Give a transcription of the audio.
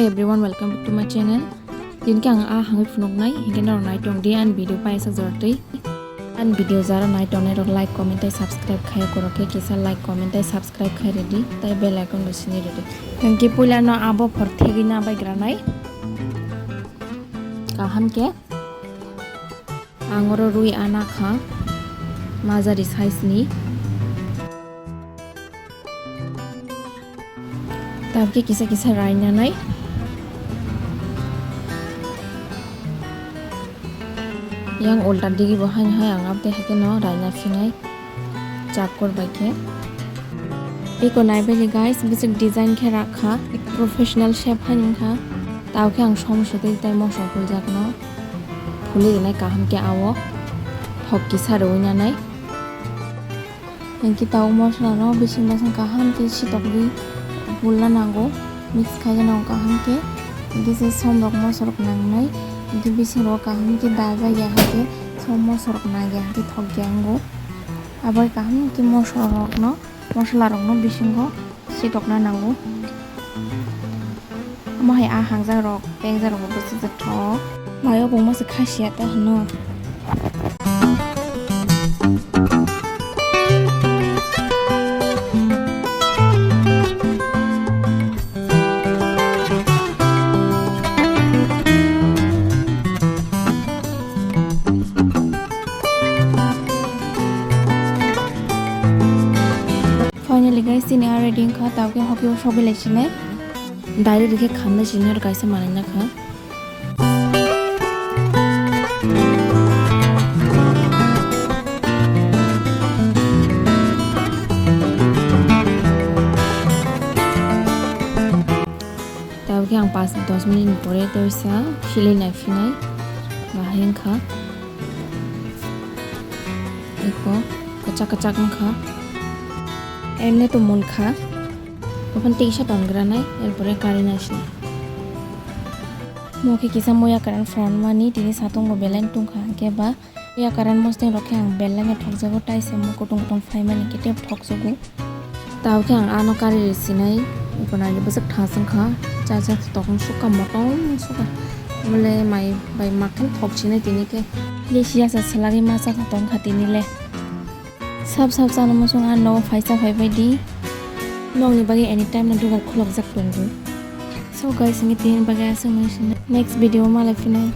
Hi everyone, welcome back to my channel. Din kang hangi phunok nai hingin ro nai tong di an video pai sa jortei. An video zara nai tong nai ro like comment ai subscribe khai koroke kisa like comment ai subscribe khai ready tai bell icon do sini ready. Hingki pula no abo phorthegi na bai gra nai. Kaham ke angoro rui ana kha mazari size ni. Tabke kisa raina nai yang ulta digi bohan hai angap de hake no raina finai chakor baike eko nai beli guys basic design khe rakha ek professional shape hanin kha taw ke ang somosya dei tai mo sokol jak no phuli dinai kaham ke awo thok ki saroi nai enki taw mosla no bising basang kaham ke sitokri bulla nango mix khai na kaham ke this is som rok mo sorok nangnai di bising ro kaham ke daja ya hake som mo sorok na ya hake thok jango abar kaham ke mosla rok no bising go sitok na nango mo hai a hangja rok pengja rok bo se thok mayo bong mo se khasia ta hno Finally guys, tini ready kha taw ke hoki sobi laisine direct dikhe khamna senior guys manai na kha taw ke ang 5-10 minute pore toisa filei nai finai bahen kha eko kacak kha এমনি তো মূল খা ওখান T-shirt on করা নাই এরপরে current আসে মুখে কিসা ময়া কারেন্ট ফ্রন্ট মানি তিনি সাতং গো বেলাইন টুং খা কে বা ইয়া কারেন্ট মস্তে রকে আং বেলাইন ঠক যাবো টাইসে মু কুটুং ফাই মানি কেটে ঠক জগু তাও কে আং আনো কারি রেসিনাই উপনাই বসক ঠাসং খা চা তখন সুকা মটং সুকা বলে মাই বাই মাখন ঠক চিনাই তিনি কে লেসিয়া সালারি মাসা তং খা তিনি লে sab chana mo song no faisa phai bai di nong ni bagi anytime na dugar khulok jak tonggu so guys ngi tin baga asung next video ma la finai